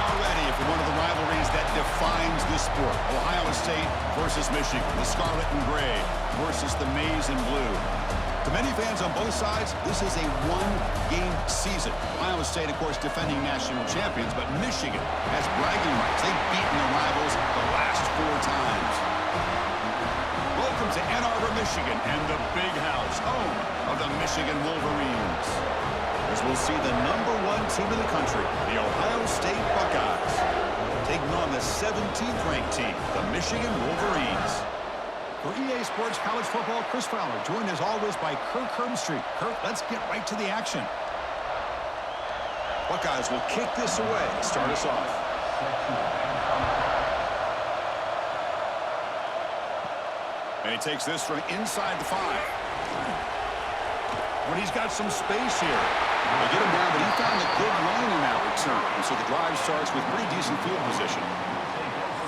now ready for one of the rivalries that defines this sport. Ohio State versus Michigan. The scarlet and gray versus the maize and blue. To many fans on both sides, this is a one-game season. Ohio State, of course, defending national champions, but Michigan has bragging rights. They've beaten their rivals the last 4 times. Welcome to Ann Arbor, Michigan, and the Big House, home of the Michigan Wolverines. As we'll see the #1 team in the country, the Ohio State Buckeyes, taking on the 17th ranked team, the Michigan Wolverines. For EA Sports College Football, Chris Fowler, joined as always by Kirk Herbstreit. Kirk, let's get right to the action. Buckeyes will kick this away to start us off. And he takes this from inside the 5. But he's got some space here. They get him down, but he found a good lane in that return. And so the drive starts with pretty decent field position.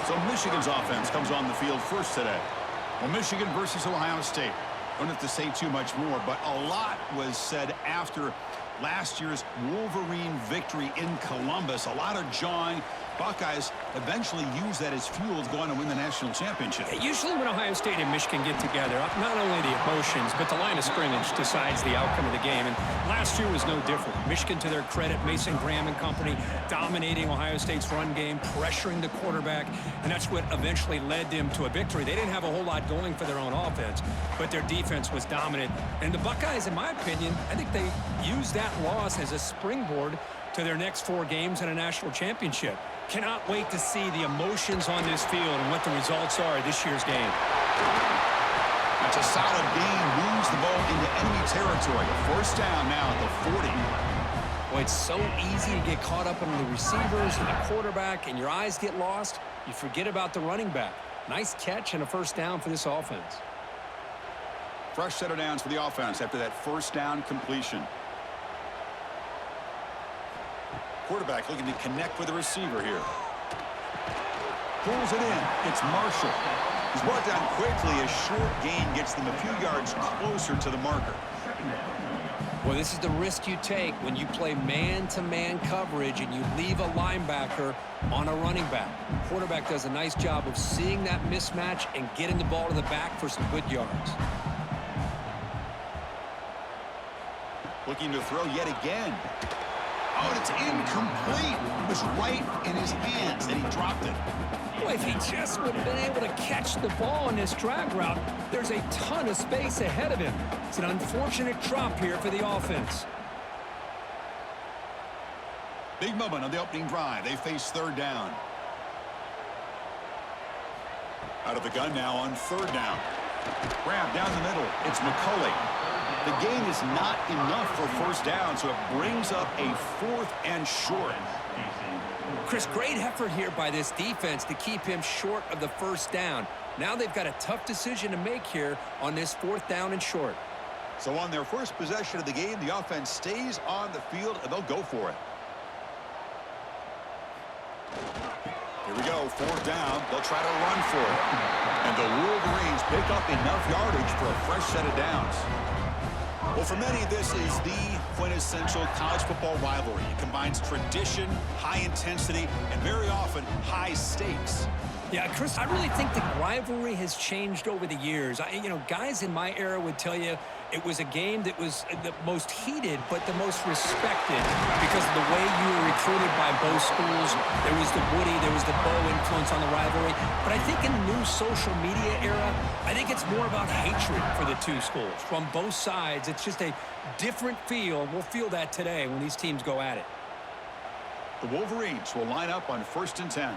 So Michigan's offense comes on the field first today. Well, Michigan versus Ohio State. Don't have to say too much more, but a lot was said after last year's Wolverine victory in Columbus. A lot of jawing. Buckeyes eventually use that as fuel to go on and win the national championship. Usually when Ohio State and Michigan get together, not only the emotions, but the line of scrimmage decides the outcome of the game. And last year was no different. Michigan, to their credit, Mason Graham and company, dominating Ohio State's run game, pressuring the quarterback, and that's what eventually led them to a victory. They didn't have a whole lot going for their own offense, but their defense was dominant. And the Buckeyes, in my opinion, I think they used that loss as a springboard to their next 4 games in a national championship. Cannot wait to see the emotions on this field and what the results are of this year's game. That's a solid gain. Moves the ball into enemy territory. First down now at the 40. Boy, it's so easy to get caught up in the receivers and the quarterback, and your eyes get lost. You forget about the running back. Nice catch and a first down for this offense. Fresh set of downs for the offense after that first down completion. Quarterback looking to connect with the receiver here. Pulls it in. It's Marshall. He's brought down quickly. A short gain gets them a few yards closer to the marker. Well, this is the risk you take when you play man-to-man coverage and you leave a linebacker on a running back. Quarterback does a nice job of seeing that mismatch and getting the ball to the back for some good yards. Looking to throw yet again. Oh, and it's incomplete. It was right in his hands, and he dropped it. Boy, if he just would have been able to catch the ball in this drag route, there's a ton of space ahead of him. It's an unfortunate drop here for the offense. Big moment on the opening drive. They face third down. Out of the gun now on third down. Grab down the middle. It's McCulley. The gain is not enough for first down, so it brings up a 4th and short. Chris, great effort here by this defense to keep him short of the first down. Now they've got a tough decision to make here on this 4th down and short. So on their first possession of the game, the offense stays on the field, and they'll go for it. Here we go, 4th down. They'll try to run for it. And the Wolverines pick up enough yardage for a fresh set of downs. Well, for many, this is the quintessential college football rivalry. It combines tradition, high intensity, and very often high stakes. Yeah, Chris, I really think the rivalry has changed over the years. Guys in my era would tell you it was a game that was the most heated but the most respected because of the way you were recruited by both schools. There was the Woody, there was the Bo influence on the rivalry. But I think in the new social media era, I think it's more about hatred for the two schools. From both sides, it's just a different feel. We'll feel that today when these teams go at it. The Wolverines will line up on 1st and 10.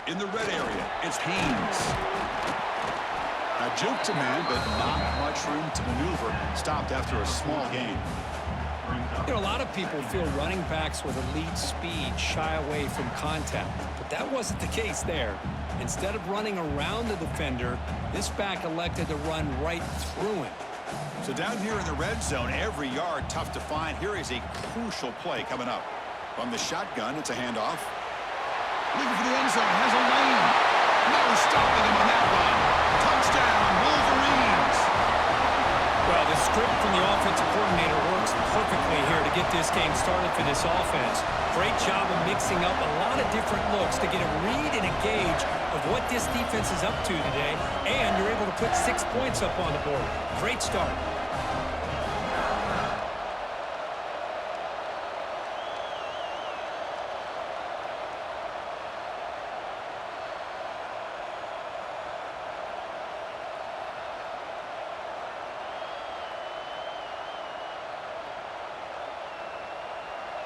In the red area, it's Haynes. Now, juke to man, but not much room to maneuver. Stopped after a small gain. A lot of people feel running backs with elite speed shy away from contact, but that wasn't the case there. Instead of running around the defender, this back elected to run right through him. So down here in the red zone, every yard tough to find. Here is a crucial play coming up. From the shotgun, it's a handoff. Looking for the end zone, has a lane. No stopping him on that one. Touchdown, Wolverines. Well, the script from the offensive coordinator works perfectly here to get this game started for this offense. Great job of mixing up a lot of different looks to get a read and a gauge of what this defense is up to today, and you're able to put 6 points up on the board. Great start.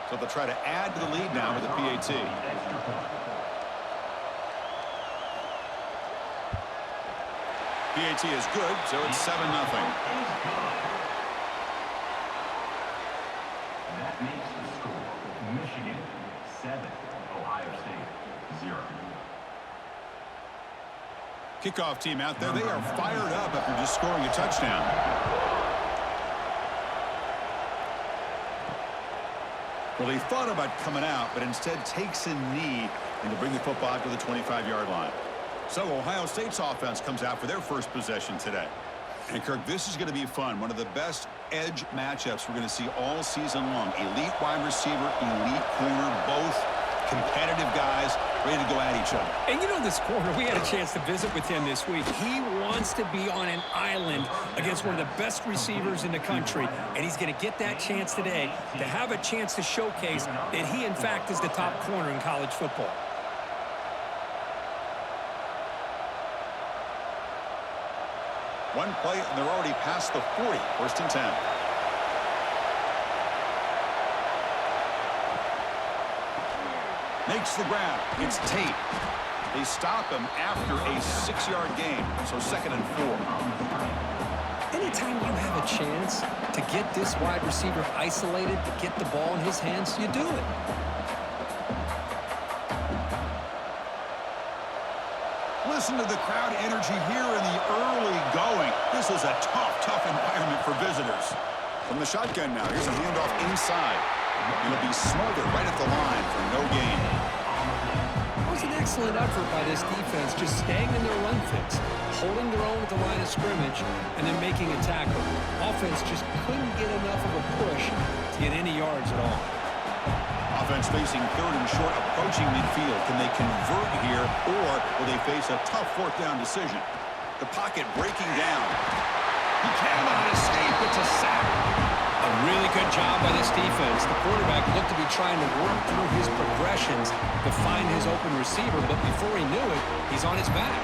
So they'll try to add to the lead now with the PAT. PAT is good, so it's 7-0. That makes the score Michigan 7, Ohio State 0. Kickoff team out there, they are fired up after just scoring a touchdown. Well, he thought about coming out, but instead takes a knee and to bring the football out to the 25-yard line. So Ohio State's offense comes out for their first possession today. And, Kirk, this is going to be fun. One of the best edge matchups we're going to see all season long. Elite wide receiver, elite corner, both competitive guys ready to go at each other. And you know this corner, we had a chance to visit with him this week. He wants to be on an island against one of the best receivers in the country, and he's going to get that chance today to have a chance to showcase that he, in fact, is the top corner in college football. One play, and they're already past the 40, 1st and 10. Makes the grab. It's Tate. They stop him after a 6-yard gain, so 2nd and 4. Anytime you have a chance to get this wide receiver isolated, to get the ball in his hands, you do it. Listen to the crowd energy here in the early going. This is a tough environment for visitors. From the shotgun now, here's a handoff inside. It'll be smothered right at the line for no gain. It was an excellent effort by this defense, just staying in their run fix, holding their own at the line of scrimmage, and then making a tackle. Offense just couldn't get enough of a push to get any yards at all. Offense facing 3rd and short, approaching midfield. Can they convert here, or will they face a tough 4th down decision? The pocket breaking down. He cannot escape. It's a sack. A really good job by this defense. The quarterback looked to be trying to work through his progressions to find his open receiver, but before he knew it, he's on his back.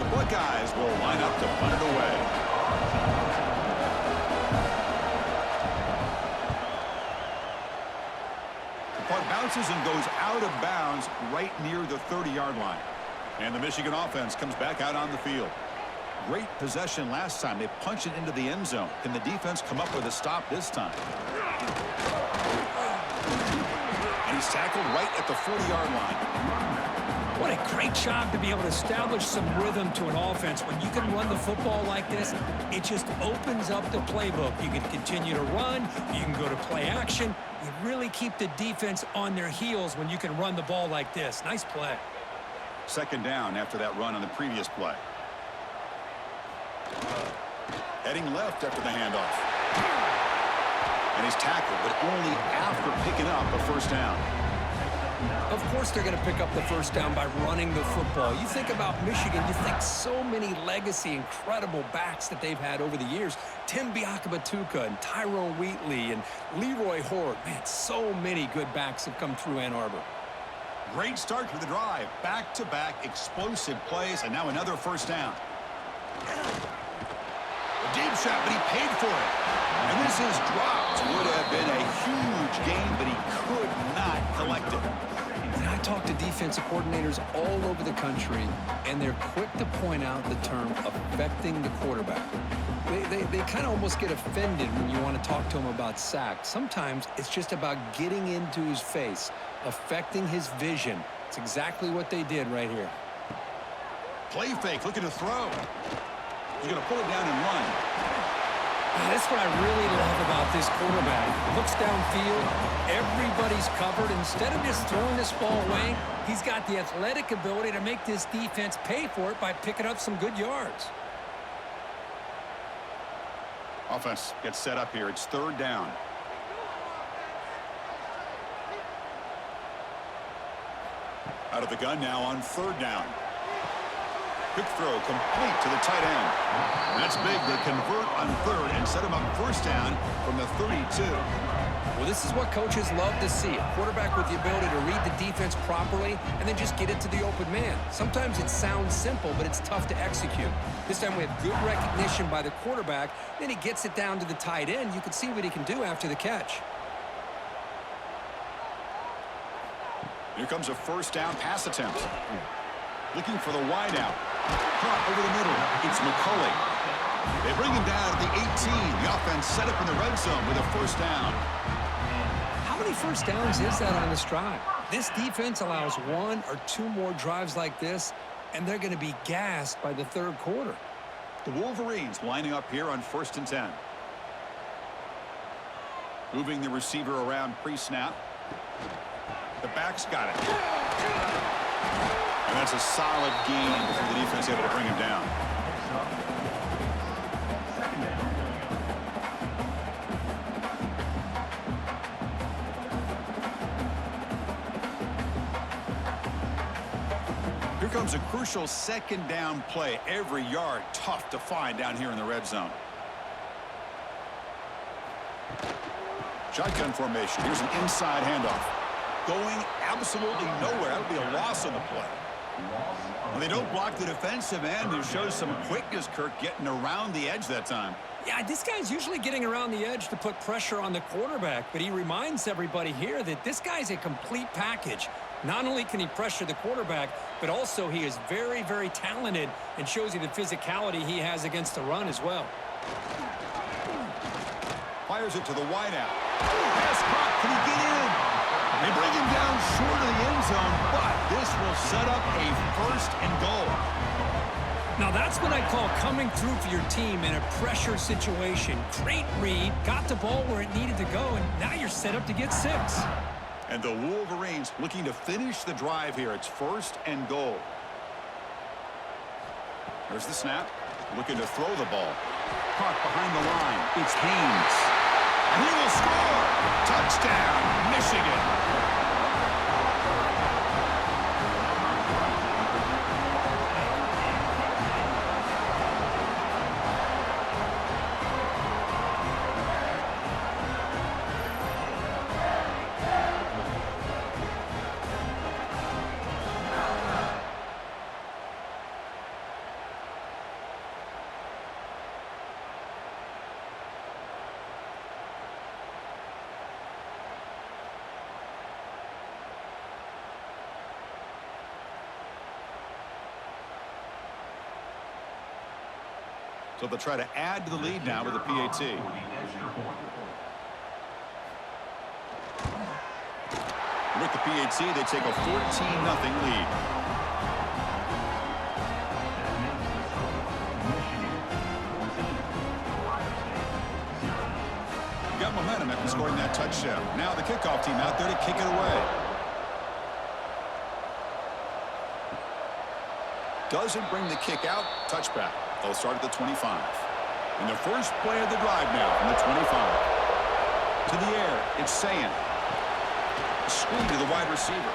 The Buckeyes will line up to punt it away. Punt bounces and goes out of bounds right near the 30-yard line. And the Michigan offense comes back out on the field. Great possession last time. They punch it into the end zone. Can the defense come up with a stop this time? And he's tackled right at the 40-yard line. What a great job to be able to establish some rhythm to an offense. When you can run the football like this, it just opens up the playbook. You can continue to run. You can go to play action. You really keep the defense on their heels when you can run the ball like this. Nice play. 2nd down after that run on the previous play. Heading left after the handoff. And he's tackled, but only after picking up a 1st down. Of course they're going to pick up the 1st down by running the football. You think about Michigan, you think so many legacy, incredible backs that they've had over the years. Tim Biakabatuka and Tyrone Wheatley and Leroy Horde. Man, so many good backs have come through Ann Arbor. Great start to the drive. Back-to-back explosive plays, and now another 1st down. A deep shot, but he paid for it. And this is dropped. Would have been a huge gain, but he could not collect it. And I talk to defensive coordinators all over the country, and they're quick to point out the term affecting the quarterback. They kind of almost get offended when you want to talk to them about sacks. Sometimes it's just about getting into his face, affecting his vision. It's exactly what they did right here. Play fake, looking to throw. He's going to pull it down and run. That's what I really love about this quarterback. Looks downfield, everybody's covered. Instead of just throwing this ball away, he's got the athletic ability to make this defense pay for it by picking up some good yards. Offense gets set up here. It's third down. Out of the gun now on third down. Quick throw complete to the tight end. That's big. They convert on third and set him up first down from the 32. Well, this is what coaches love to see. A quarterback with the ability to read the defense properly and then just get it to the open man. Sometimes it sounds simple, but it's tough to execute. This time we have good recognition by the quarterback. Then he gets it down to the tight end. You can see what he can do after the catch. Here comes a first down pass attempt. Looking for the wide out. Caught over the middle. It's McCulley. They bring him down at the 18. The offense set up in the red zone with a first down. How many first downs is that on this drive? This defense allows one or two more drives like this, and they're going to be gassed by the third quarter. The Wolverines lining up here on 1st and 10. Moving the receiver around pre-snap. The back's got it. And that's a solid gain before the defense able to bring him down. Here comes a crucial second down play. Every yard tough to find down here in the red zone. Shotgun formation. Here's an inside handoff. Going absolutely nowhere. That would be a loss on the play. Well, they don't block the defensive end, who shows some quickness, Kirk, getting around the edge that time. Yeah, this guy's usually getting around the edge to put pressure on the quarterback, but he reminds everybody here that this guy's a complete package. Not only can he pressure the quarterback, but also he is very, very talented and shows you the physicality he has against the run as well. Fires it to the wideout. Pass caught. Can he get in? They bring him down short of the end zone, but this will set up a first and goal. Now that's what I call coming through for your team in a pressure situation. Great read, got the ball where it needed to go, and now you're set up to get 6. And the Wolverines looking to finish the drive here. It's 1st and goal. There's the snap. Looking to throw the ball. Caught behind the line. It's Haynes. And he will score. Touchdown, Michigan. So they'll try to add to the lead now with a PAT. With the PAT, they take a 14-0 lead. Got momentum after scoring that touchdown. Now the kickoff team out there to kick it away. Doesn't bring the kick out. Touchback. They'll start at the 25. And the first play of the drive now from the 25. To the air, it's Sayan. Screen to the wide receiver.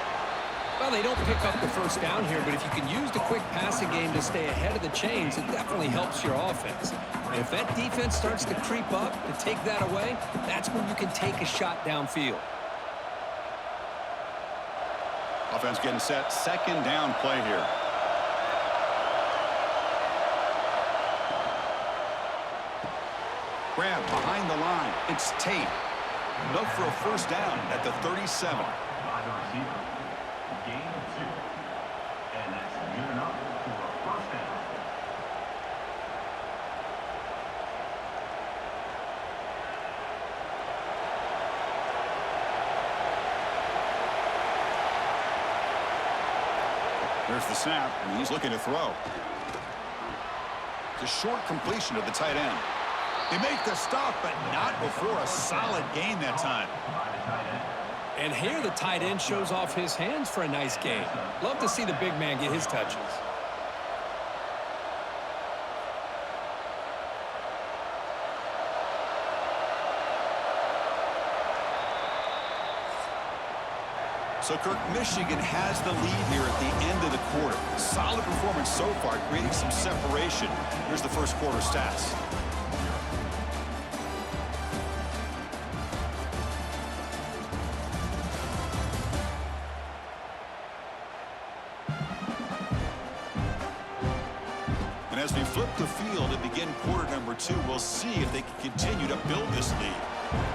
Well, they don't pick up the first down here, but if you can use the quick passing game to stay ahead of the chains, it definitely helps your offense. And if that defense starts to creep up to take that away, that's when you can take a shot downfield. Offense getting set. Second down play here. Grab behind the line. It's Tate. Enough for a first down at the 37. By the receiver. Gain of 2. And that's good enough for a first down. There's the snap, and he's looking to throw. It's a short completion to the tight end. They make the stop, but not before a solid gain that time. And here the tight end shows off his hands for a nice gain. Love to see the big man get his touches. So, Kirk, Michigan has the lead here at the end of the quarter. Solid performance so far, creating some separation. Here's the first quarter stats. And as we flip the field and begin quarter number 2, we'll see if they can continue to build this lead.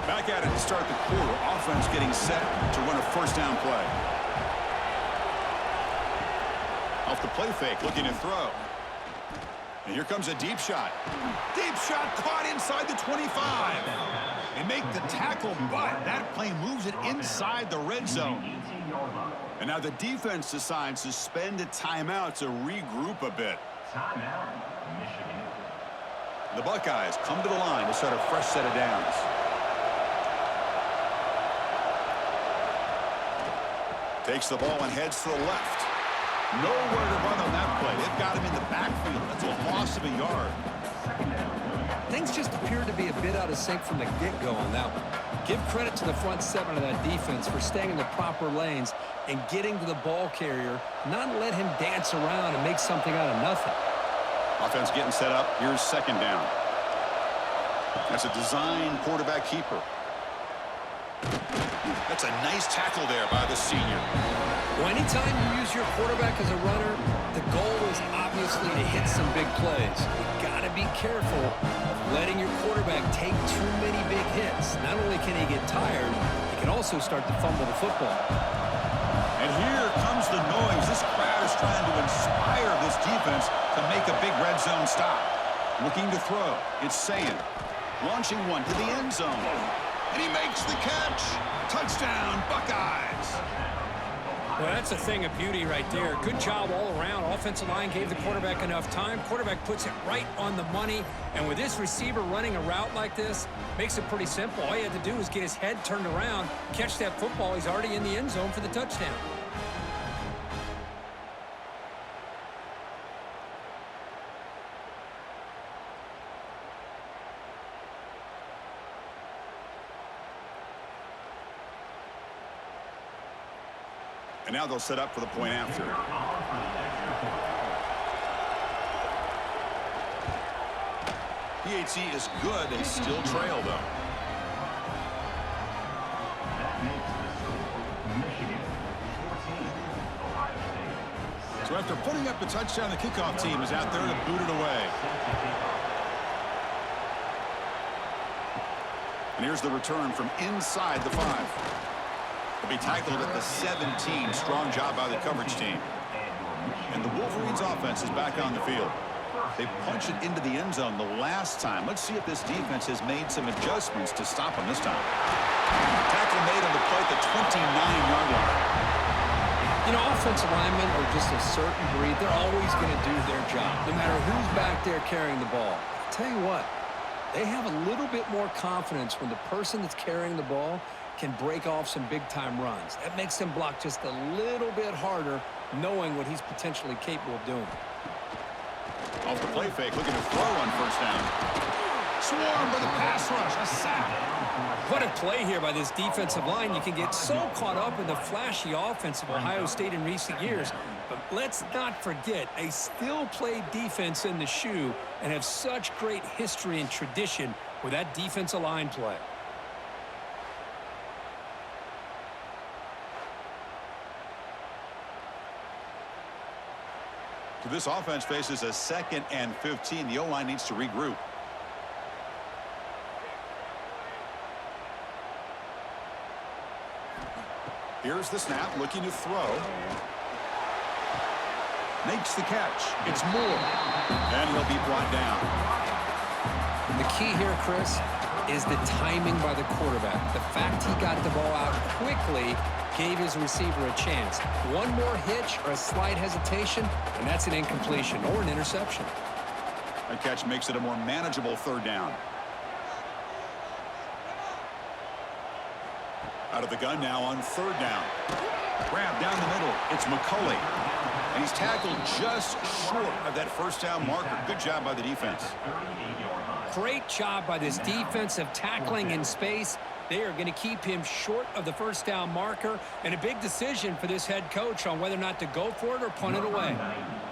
Back at it to start the quarter. Offense getting set to run a first down play. Off the play fake, looking to throw. And here comes a deep shot. Deep shot caught inside the 25. They make the tackle, but that play moves it inside the red zone. And now the defense decides to spend a timeout to regroup a bit. Timeout, Michigan. The Buckeyes come to the line to start a fresh set of downs. Takes the ball and heads to the left. Nowhere to run on that play. They've got him in the backfield. That's a loss of a yard. Things just appeared to be a bit out of sync from the get-go on that one. Give credit to the front seven of that defense for staying in the proper lanes and getting to the ball carrier, not let him dance around and make something out of nothing. Offense getting set up. Here's second down. That's a design quarterback keeper. That's a nice tackle there by the senior. Well, anytime you use your quarterback as a runner, the goal is obviously to hit some big plays. You've got to be careful of letting your quarterback take too many big hits. Not only can he get tired, he can also start to fumble the football. And here comes the noise. This crowd is trying to inspire this defense to make a big red zone stop. Looking to throw. It's Sayin. Launching one to the end zone. And he makes the catch. Touchdown, Buckeyes. Well, that's a thing of beauty right there. Good job all around. Offensive line gave the quarterback enough time. Quarterback puts it right on the money. And with this receiver running a route like this, makes it pretty simple. All you had to do was get his head turned around, catch that football. He's already in the end zone for the touchdown. And now they'll set up for the point after. PAT is good. They still trail, though. That makes the score Michigan 14, Ohio State. So after putting up the touchdown, the kickoff team is out there to boot it away. And here's the return from inside the 5. Will be tackled at the 17. Strong job by the coverage team. And the Wolverines offense is back on the field. They punched it into the end zone the last time. Let's see if this defense has made some adjustments to stop them this time. Tackle made on the play at the 29-yard line. You know, offensive linemen are just a certain breed. They're always going to do their job, no matter who's back there carrying the ball. I'll tell you what, they have a little bit more confidence when the person that's carrying the ball can break off some big-time runs. That makes them block just a little bit harder, knowing what he's potentially capable of doing. Off the play fake, looking to throw on first down. Swarmed by the pass rush, a sack. What a play here by this defensive line. You can get so caught up in the flashy offense of Ohio State in recent years, but let's not forget, they still play defense in the shoe and have such great history and tradition with that defensive line play. So this offense faces a 2nd and 15. The O-line needs to regroup. Here's the snap, looking to throw. Makes the catch. It's Moore. And he'll be brought down. The key here, Chris, is the timing by the quarterback. The fact he got the ball out quickly gave his receiver a chance. One more hitch or a slight hesitation, and that's an incompletion or an interception. That catch makes it a more manageable 3rd down. Out of the gun now on third down. Grab down the middle. It's McCulley. And he's tackled just short of that first down marker. Good job by the defense. Great job by this defensive tackling in space. They are going to keep him short of the first down marker, and a big decision for this head coach on whether or not to go for it or punt it away.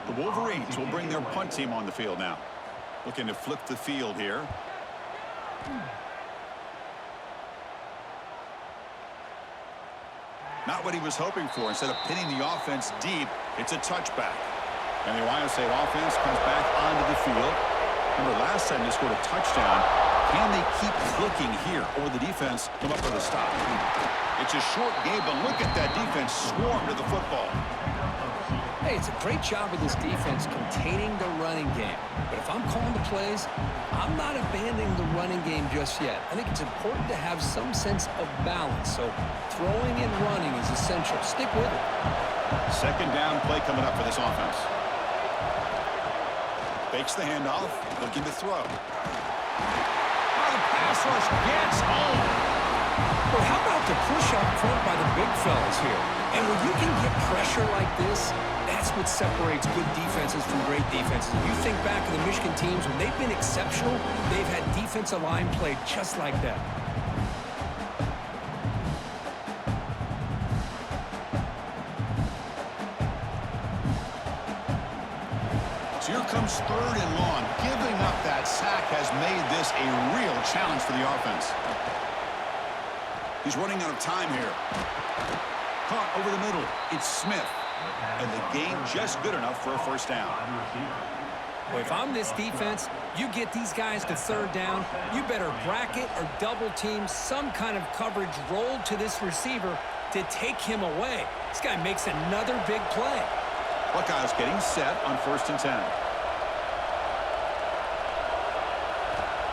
The Wolverines will bring their punt team on the field now. Looking to flip the field here. Not what he was hoping for. Instead of pinning the offense deep, it's a touchback. And the Ohio State offense comes back onto the field. Remember, last time they scored a touchdown. Can they keep clicking here, or the defense come up with a stop? It's a short game, but look at that defense swarm to the football. Hey, it's a great job of this defense containing the running game. But if I'm calling the plays, I'm not abandoning the running game just yet. I think it's important to have some sense of balance. So throwing and running is essential. Stick with it. Second down play coming up for this offense. Fakes the handoff, looking to throw. Oh, the pass rush gets home. Well, how about the push up front by the big fellas here? And when you can get pressure like this, that's what separates good defenses from great defenses. If you think back to the Michigan teams, when they've been exceptional, they've had defensive line play just like that. So here comes third and long. Giving up that sack has made this a real challenge for the offense. He's running out of time here. Caught over the middle. It's Smith. And the game just good enough for a first down. Well, if I'm this defense, you get these guys to third down, you better bracket or double team some kind of coverage rolled to this receiver to take him away. This guy makes another big play. Buckeyes getting set on 1st and 10.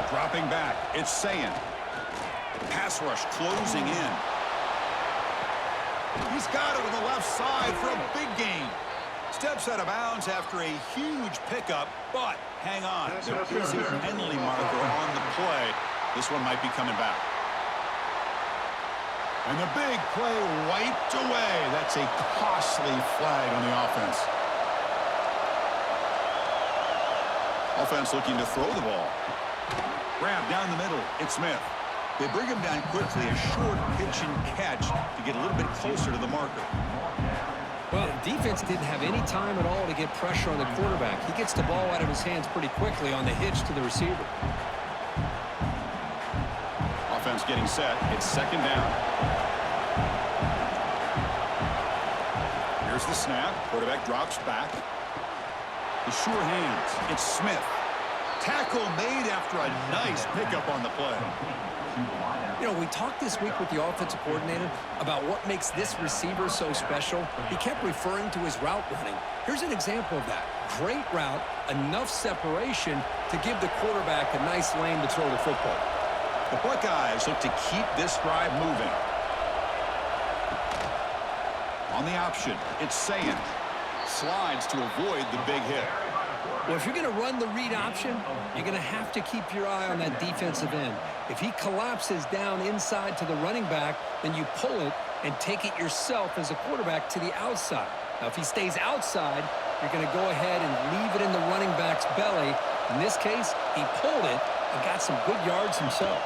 Dropping back, it's Sayin. Pass rush closing in. He's got it on the left side for a big gain. Steps out of bounds after a huge pickup, but hang on. There is a penalty marker on the play. This one might be coming back. And the big play wiped away. That's a costly flag on the offense. Offense looking to throw the ball. Grab down the middle. It's Smith. They bring him down quickly, a short pitch and catch to get a little bit closer to the marker. Well, the defense didn't have any time at all to get pressure on the quarterback. He gets the ball out of his hands pretty quickly on the hitch to the receiver. Offense getting set. It's second down. Here's the snap. Quarterback drops back. The sure hands. It's Smith. Tackle made after a nice pickup on the play. You know, we talked this week with the offensive coordinator about what makes this receiver so special. He kept referring to his route running. Here's an example of that. Great route, enough separation to give the quarterback a nice lane to throw the football. The Buckeyes look to keep this drive moving. On the option, it's Sayin. Slides to avoid the big hit. Well, if you're going to run the read option, you're going to have to keep your eye on that defensive end. If he collapses down inside to the running back, then you pull it and take it yourself as a quarterback to the outside. Now, if he stays outside, you're going to go ahead and leave it in the running back's belly. In this case, he pulled it and got some good yards himself.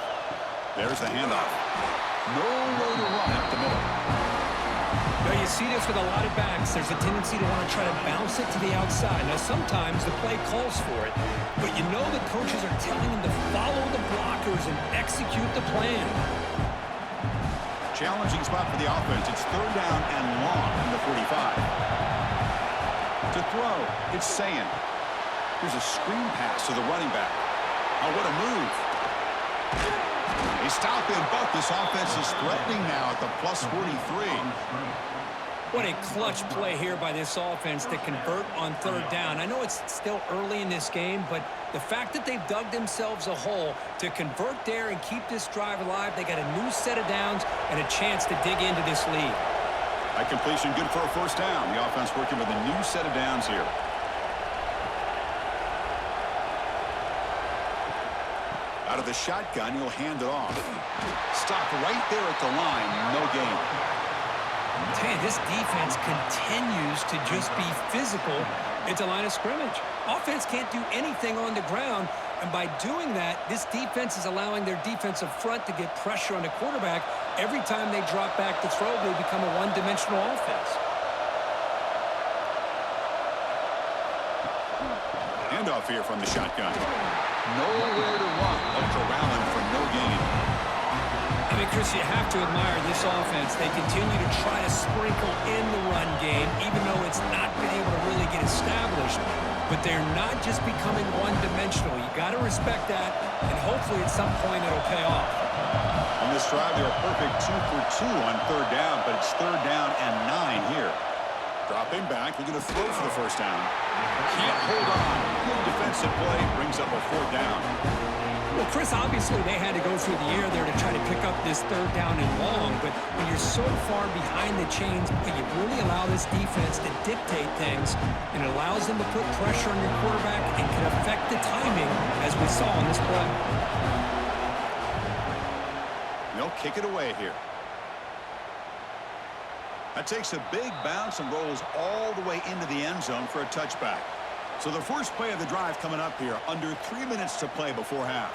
There's the handoff. Nowhere to run up the middle. Now, you see this with a lot of backs. There's a tendency to want to try to bounce it to the outside. Now, sometimes the play calls for it, but you know the coaches are telling them to follow the blockers and execute the plan. Challenging spot for the offense. It's third down and long from the 45. To throw, it's Sayin. Here's a screen pass to the running back. Oh, what a move. They stop and buck. This offense is threatening now at the plus 43. What a clutch play here by this offense to convert on third down. I know it's still early in this game, but the fact that they've dug themselves a hole to convert there and keep this drive alive, they got a new set of downs and a chance to dig into this lead. By completion, good for a first down. The offense working with a new set of downs here. Out of with a shotgun. He'll hand it off. Stop right there at the line. No gain. Tell you, this defense continues to just be physical at the line of scrimmage. Offense can't do anything on the ground, and by doing that, this defense is allowing their defensive front to get pressure on the quarterback. Every time they drop back to throw, they become a one-dimensional offense. Handoff here from the shotgun. Nowhere to run. Look around him for no gain. I mean, Chris, you have to admire this offense. They continue to try to sprinkle in the run game, even though it's not been able to really get established. But they're not just becoming one-dimensional. You got to respect that, and hopefully at some point it'll pay off. On this drive, they were perfect 2 for 2 on third down, but it's third down and 9 here. Dropping back, they're going to throw for the first down. Can't hold on. Good defensive play, brings up a fourth down. Well, Chris, obviously they had to go through the air there to try to pick up this third down and long, but when you're so far behind the chains, you really allow this defense to dictate things, and it allows them to put pressure on your quarterback and can affect the timing, as we saw in this play. They'll kick it away here. That takes a big bounce and rolls all the way into the end zone for a touchback. So the first play of the drive coming up here, under 3 minutes to play before half.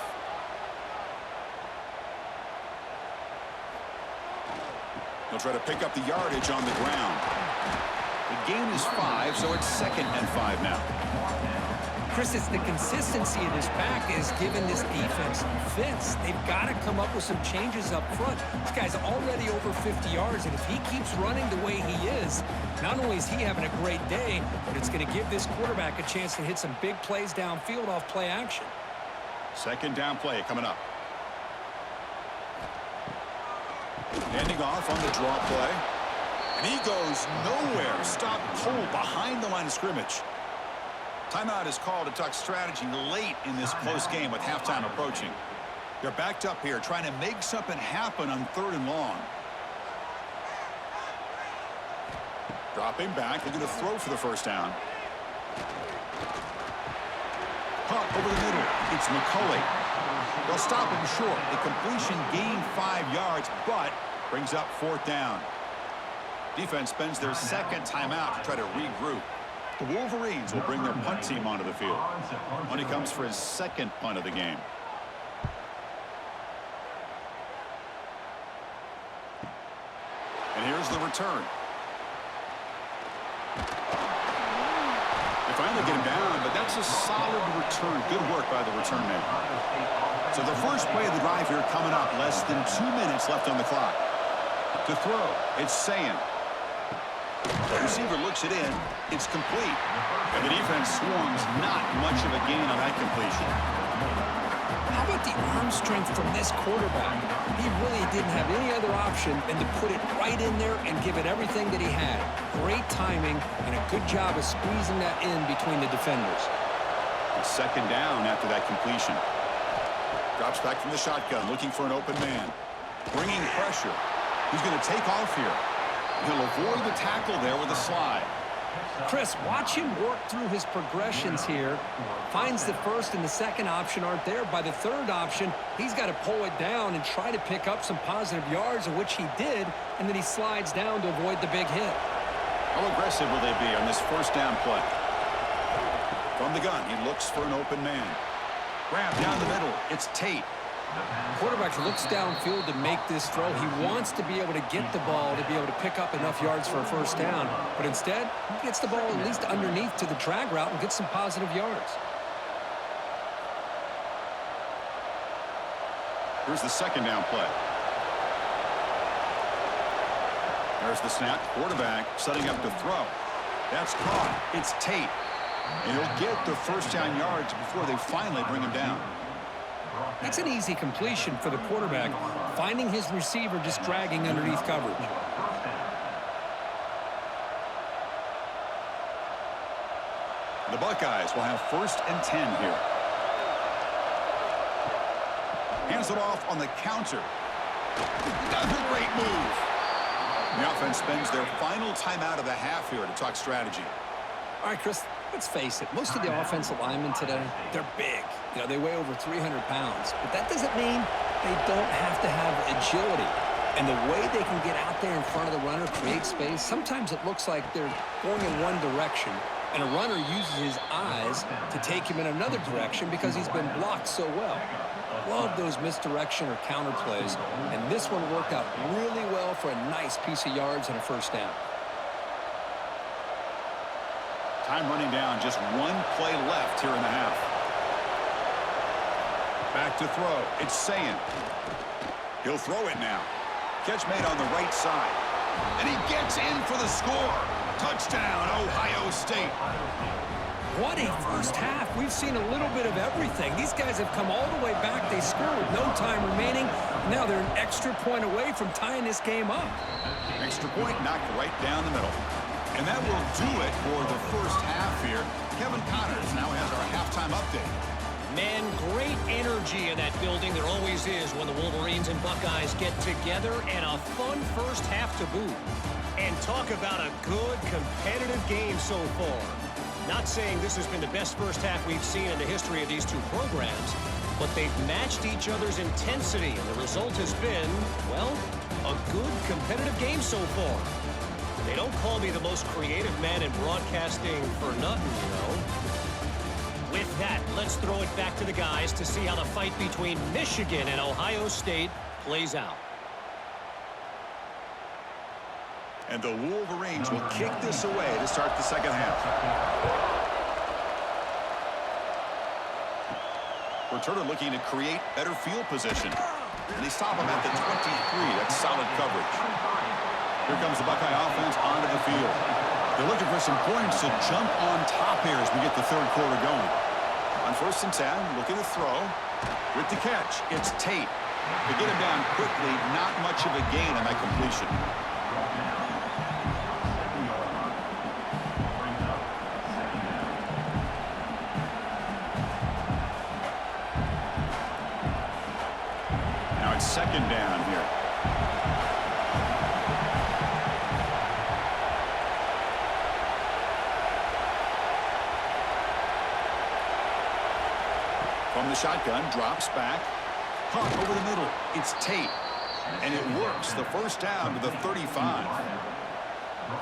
They'll try to pick up the yardage on the ground. The gain is 5, so it's 2nd and 5 now. Chris, it's the consistency of this back is giving this defense fits. They've got to come up with some changes up front. This guy's already over 50 yards, and if he keeps running the way he is, not only is he having a great day, but it's going to give this quarterback a chance to hit some big plays downfield off play action. Second down play coming up. Handing off on the draw play. And he goes nowhere. Stopped cold behind the line of scrimmage. Timeout is called to talk strategy late in this close game with halftime approaching. They're backed up here trying to make something happen on third and long. Dropping back. They're going to throw for the first down. Pump over the middle. It's McCulley. They'll stop him short. The completion gained 5 yards, but brings up fourth down. Defense spends their second timeout to try to regroup. The Wolverines will bring their punt team onto the field. Money comes for his second punt of the game. And here's the return. They finally get him down, but that's a solid return. Good work by the return man. So the first play of the drive here coming up. Less than 2 minutes left on the clock. To throw, it's Sayin. The receiver looks it in. It's complete. And the defense swarms. Not much of a gain on that completion. How about the arm strength from this quarterback? He really didn't have any other option than to put it right in there and give it everything that he had. Great timing and a good job of squeezing that in between the defenders. Second down after that completion. Drops back from the shotgun, looking for an open man. Bringing pressure. He's going to take off here. He'll avoid the tackle there with a slide. Chris, watch him work through his progressions here. Finds the first and the second option aren't there. By the third option, he's got to pull it down and try to pick up some positive yards, of which he did, and then he slides down to avoid the big hit. How aggressive will they be on this first down play? From the gun, he looks for an open man. Grab down the middle. It's Tate. Quarterback looks downfield to make this throw. He wants to be able to get the ball to be able to pick up enough yards for a first down. But instead, he gets the ball at least underneath to the drag route and gets some positive yards. Here's the second down play. There's the snap. Quarterback setting up to throw. That's caught. It's Tate. And he'll get the first down yards before they finally bring him down. That's an easy completion for the quarterback, finding his receiver just dragging underneath coverage. The Buckeyes will have 1st and 10 here. Hands it off on the counter. Another great move. The offense spends their final timeout of the half here to talk strategy. All right, Chris, Let's face it, most of the offensive linemen today, they're big. You know, they weigh over 300 pounds. But that doesn't mean they don't have to have agility. And the way they can get out there in front of the runner, create space, sometimes it looks like they're going in one direction, and a runner uses his eyes to take him in another direction because he's been blocked so well. Love those misdirection or counter plays, and this one worked out really well for a nice piece of yards and a first down. Time running down, just one play left here in the half. Back to throw. It's Sayin. He'll throw it now. Catch made on the right side. And he gets in for the score. Touchdown, Ohio State. What a first half. We've seen a little bit of everything. These guys have come all the way back. They scored with no time remaining. Now they're an extra point away from tying this game up. Extra point knocked right down the middle. And that will do it for the first half here. Kevin Connors now has our halftime update. Man, great energy in that building. There always is when the Wolverines and Buckeyes get together, and a fun first half to boot. And talk about a good, competitive game so far. Not saying this has been the best first half we've seen in the history of these two programs, but they've matched each other's intensity, and the result has been, well, a good, competitive game so far. They don't call me the most creative man in broadcasting for nothing, you know. With that, let's throw it back to the guys to see how the fight between Michigan and Ohio State plays out. And the Wolverines will kick this away to start the second half. Returner looking to create better field position. And they stop him at the 23. That's solid coverage. Here comes the Buckeye offense onto the field. They're looking for some points to jump on top here as we get the third quarter going. On 1st and 10, looking to throw. With the catch, it's Tate. To get him down quickly, not much of a gain on that completion. Now it's second down here. From the shotgun, drops back. Caught over the middle. It's Tate. And it works. The first down to the 35.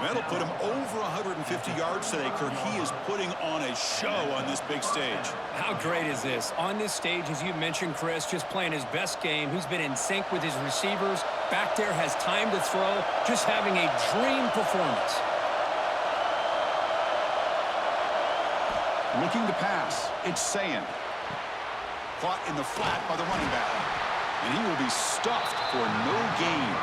That'll put him over 150 yards today. Kirk, he is putting on a show on this big stage. How great is this? On this stage, as you mentioned, Chris, just playing his best game. He's been in sync with his receivers. Back there, has time to throw. Just having a dream performance. Looking to pass. It's Sayin. Caught in the flat by the running back. And he will be stuffed for no gain.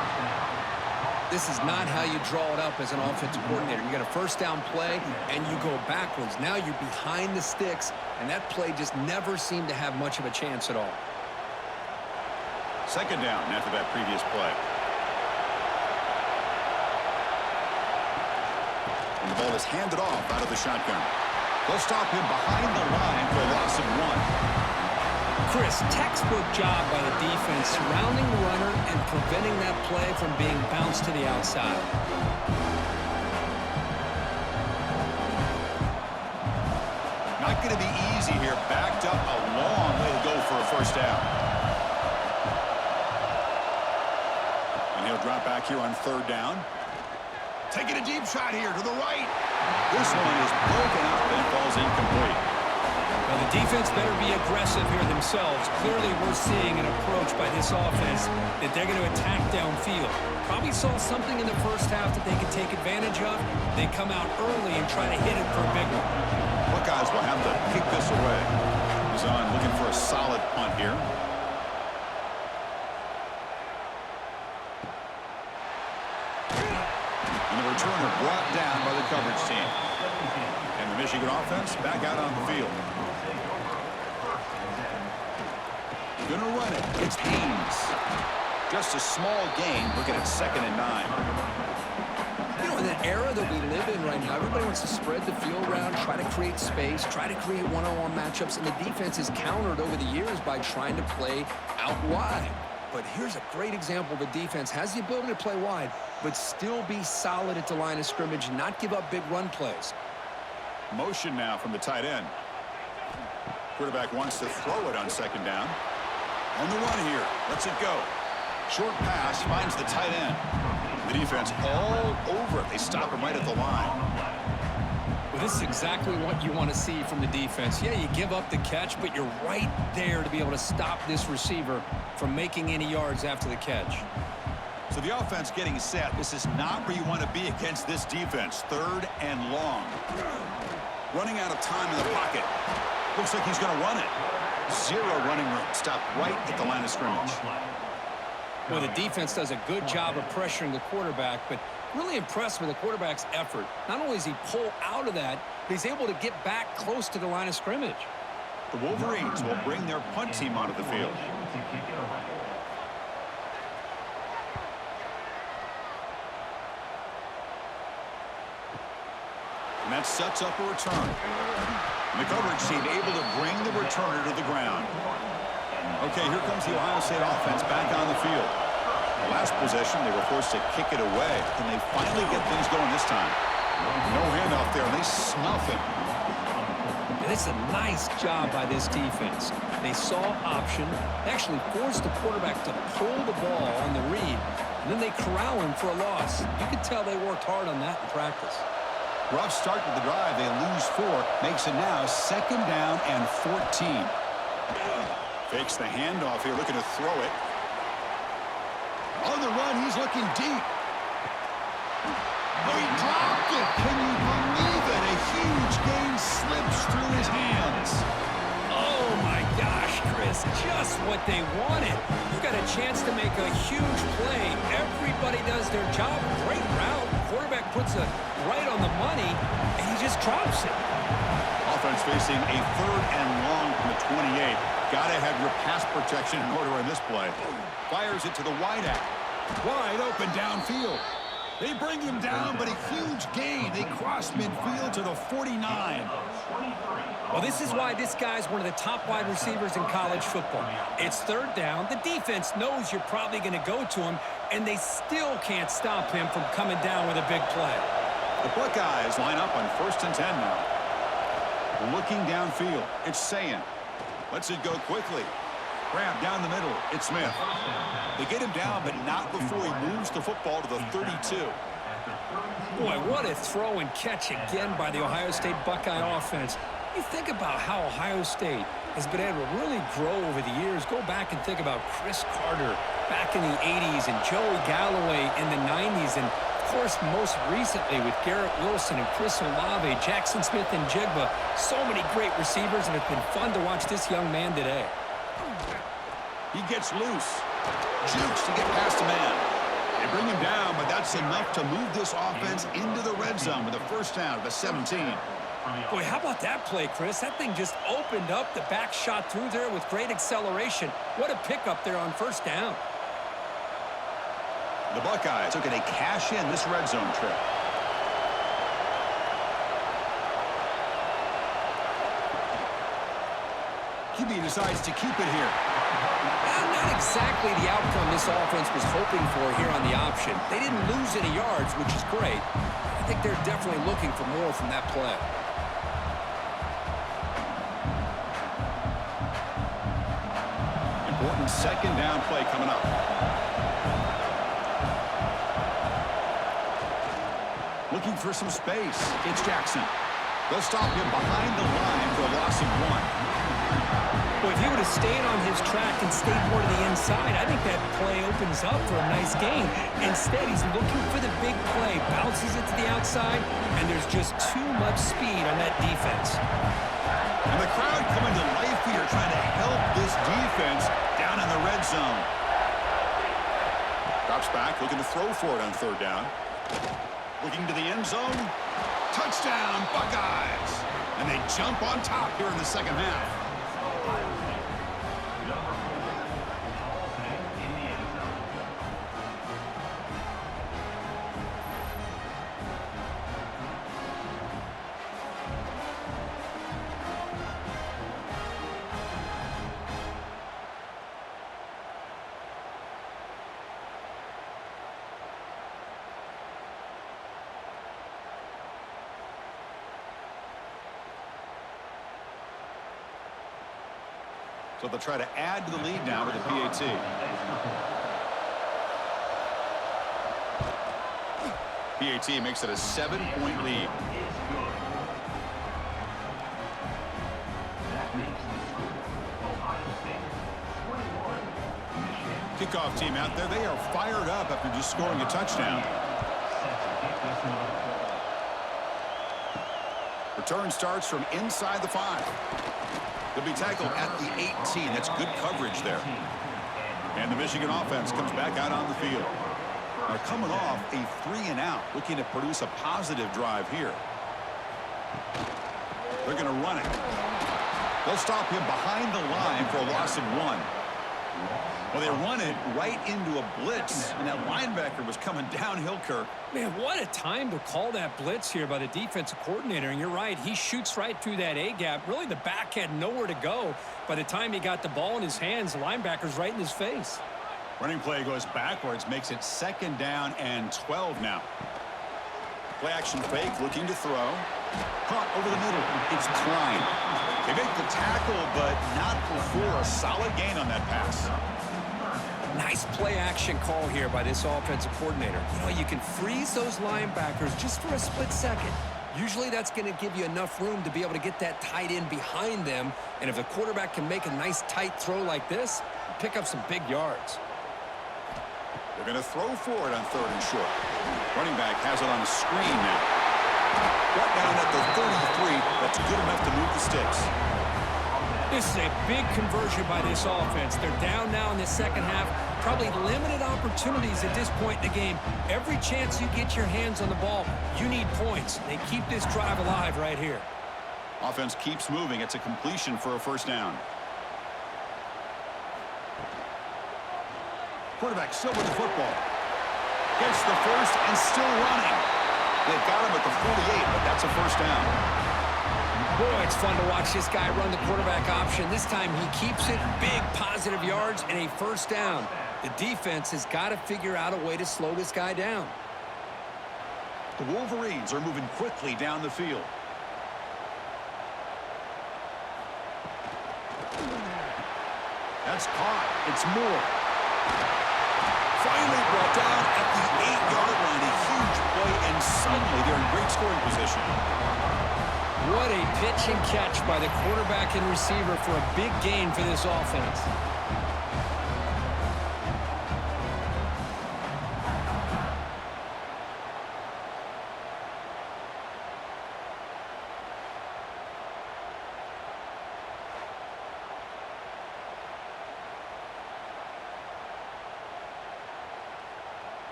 This is not how you draw it up as an offensive coordinator. You got a first down play, and you go backwards. Now you're behind the sticks, and that play just never seemed to have much of a chance at all. Second down after that previous play. And the ball is handed off out of the shotgun. They'll stop him behind the line for a loss of 1. Chris, textbook job by the defense surrounding the runner and preventing that play from being bounced to the outside. Not going to be easy here. Backed up a long way to go for a first down. And he'll drop back here on 3rd down. Taking a deep shot here to the right. This one is broken up and falls incomplete. Well, the defense better be aggressive here themselves. Clearly, we're seeing an approach by this offense that they're going to attack downfield. Probably saw something in the first half that they could take advantage of. They come out early and try to hit it for a big one. Buckeyes will have to kick this away. He's on looking for a solid punt here. And the returner brought down by the coverage team. And the Michigan offense back out on the field. Gonna run it. It's Haynes. Just a small gain. Looking at 2nd and 9. You know, in the era that we live in right now, everybody wants to spread the field around, try to create space, try to create one-on-one matchups, and the defense is countered over the years by trying to play out wide. But here's a great example. The defense has the ability to play wide, but still be solid at the line of scrimmage and not give up big run plays. Motion now from the tight end. Quarterback wants to throw it on second down. On the run here. Lets it go. Short pass finds the tight end. The defense all over it. They stop him right at the line. Well, this is exactly what you want to see from the defense. Yeah, you give up the catch, but you're right there to be able to stop this receiver from making any yards after the catch. So the offense getting set. This is not where you want to be against this defense. 3rd and long. Running out of time in the pocket. Looks like he's going to run it. 0 running room. Stop right at the line of scrimmage. Well, the defense does a good job of pressuring the quarterback, but really impressed with the quarterback's effort. Not only does he pull out of that, but he's able to get back close to the line of scrimmage. The Wolverines will bring their punt team onto the field. And that sets up a return. And the coverage team able to bring the returner to the ground. Okay, here comes the Ohio State offense back on the field. The last possession, they were forced to kick it away. Can they finally get things going this time? No handoff there, and they snuff it. And it's a nice job by this defense. They saw option, they actually forced the quarterback to pull the ball on the read, and then they corral him for a loss. You could tell they worked hard on that in practice. Rough start to the drive. They lose 4. Makes it now 2nd down and 14. Fakes the handoff here, looking to throw it. On the run, he's looking deep. Oh, he dropped it. Can you believe it? A huge gain slips through his hands. Oh, my gosh, Chris, just what they wanted. You got a chance to make a huge play. Everybody does their job. Great route. Quarterback puts it right on the money, and he just drops it. Offense facing a 3rd and long from the 28. Gotta have your pass protection in order in this play. Fires it to the wideout. Wide open downfield. They bring him down, but a huge gain. They cross midfield to the 49. Well, this is why this guy's one of the top wide receivers in college football. It's 3rd down. The defense knows you're probably going to go to him, and they still can't stop him from coming down with a big play. The Buckeyes line up on 1st and 10 now. Looking downfield. It's Sayin. Lets it go quickly. Grab down the middle. It's Smith. They get him down, but not before he moves the football to the 32. Boy, what a throw and catch again by the Ohio State Buckeye offense. You think about how Ohio State has been able to really grow over the years. Go back and think about Chris Carter back in the 80s and Joey Galloway in the 90s. And, of course, most recently with Garrett Wilson and Chris Olave, Jackson Smith and Jigba. So many great receivers, and it's been fun to watch this young man today. He gets loose. Jukes to get past a man. They bring him down, but that's enough to move this offense into the red zone with a 1st down at the 17. Boy, how about that play, Chris? That thing just opened up. The back shot through there with great acceleration. What a pickup there on 1st down. The Buckeyes looking to cash in this red zone trip. QB decides to keep it here. Not exactly the outcome this offense was hoping for here on the option. They didn't lose any yards, which is great. I think they're definitely looking for more from that play. Important 2nd down play coming up. Looking for some space. It's Jackson. They'll stop him behind the line for a loss of 1. Well, if he would have stayed on his track and stayed more to the inside, I think that play opens up for a nice gain. Instead, he's looking for the big play, bounces it to the outside, and there's just too much speed on that defense. And the crowd coming to life here, trying to help this defense down in the red zone. Drops back, looking to throw for it on 3rd down. Looking to the end zone. Touchdown, Buckeyes! And they jump on top here in the 2nd half. So they'll try to add to the lead now with the PAT. PAT makes it a 7-point lead. Kickoff team out there. They are fired up after just scoring a touchdown. Return starts from inside the 5. They'll be tackled at the 18. That's good coverage there. And the Michigan offense comes back out on the field. Now coming off a 3-and-out, looking to produce a positive drive here. They're going to run it. They'll stop him behind the line for a loss of 1. Well, they run it right into a blitz, and that linebacker was coming downhill, Kirk. Man, what a time to call that blitz here by the defensive coordinator. And you're right, he shoots right through that A-gap. Really, the back had nowhere to go. By the time he got the ball in his hands, the linebacker's right in his face. Running play goes backwards, makes it 2nd down and 12 now. Play action fake, looking to throw. Caught over the middle. It's Klein. They make the tackle, but not before a solid gain on that pass. Nice play action call here by this offensive coordinator. You know, you can freeze those linebackers just for a split second. Usually that's going to give you enough room to be able to get that tight end behind them. And if the quarterback can make a nice tight throw like this, pick up some big yards. They're going to throw for it on 3rd and short. Running back has it on a screen now. Brought down at the 33. That's good enough to move the sticks. This is a big conversion by this offense. They're down now in the second half. Probably limited opportunities at this point in the game. Every chance you get your hands on the ball, you need points. They keep this drive alive right here. Offense keeps moving. It's a completion for a 1st down. Quarterback still with the football. Gets the 1st and still running. They've got him at the 48, but that's a 1st down. Boy, it's fun to watch this guy run the quarterback option. This time he keeps it, big positive yards, and a 1st down. The defense has got to figure out a way to slow this guy down. The Wolverines are moving quickly down the field. That's caught. It's Moore. Finally brought down at the 8-yard line. A huge play, and suddenly they're in great scoring position. What a pitch and catch by the quarterback and receiver for a big gain for this offense.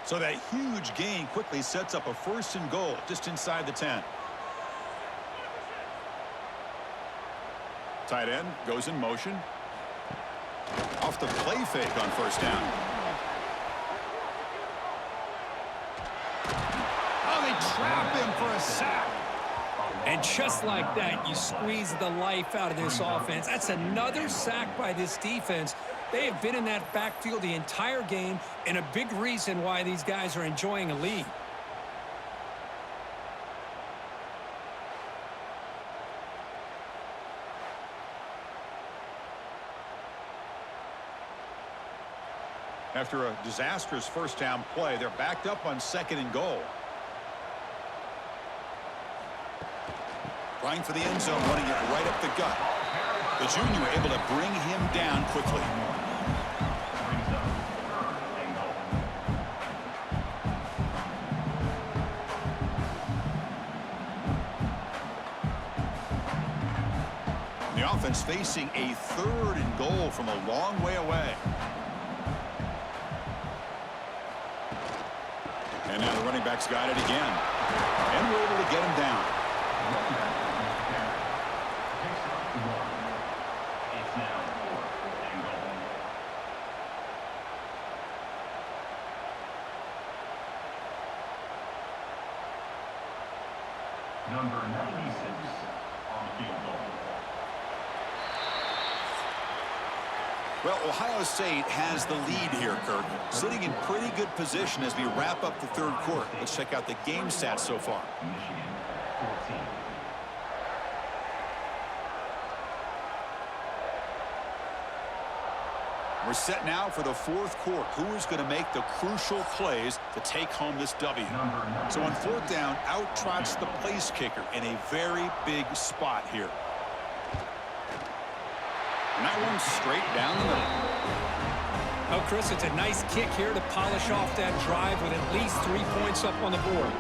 So that huge gain quickly sets up a 1st and goal just inside the 10. Tight end goes in motion. Off the play fake on 1st down. Oh, they trap him for a sack. And just like that, you squeeze the life out of this offense. That's another sack by this defense. They have been in that backfield the entire game, and a big reason why these guys are enjoying a lead. After a disastrous 1st down play, they're backed up on 2nd and goal. Trying for the end zone, running it right up the gut. The junior able to bring him down quickly. The offense facing a 3rd and goal from a long way away. And now the running back's got it again. And we're able to get him down. It's now 4th and goal. Number 96 on the field goal. Well, Ohio State has the lead here, Kirk. Sitting in pretty good position as we wrap up the 3rd quarter. Let's check out the game stats so far. Michigan 14. We're set now for the fourth quarter. Who is going to make the crucial plays to take home this W? So on fourth down, out trots the place kicker in a very big spot here. And that one's straight down the middle. Oh, Chris, it's a nice kick here to polish off that drive with at least 3 points up on the board.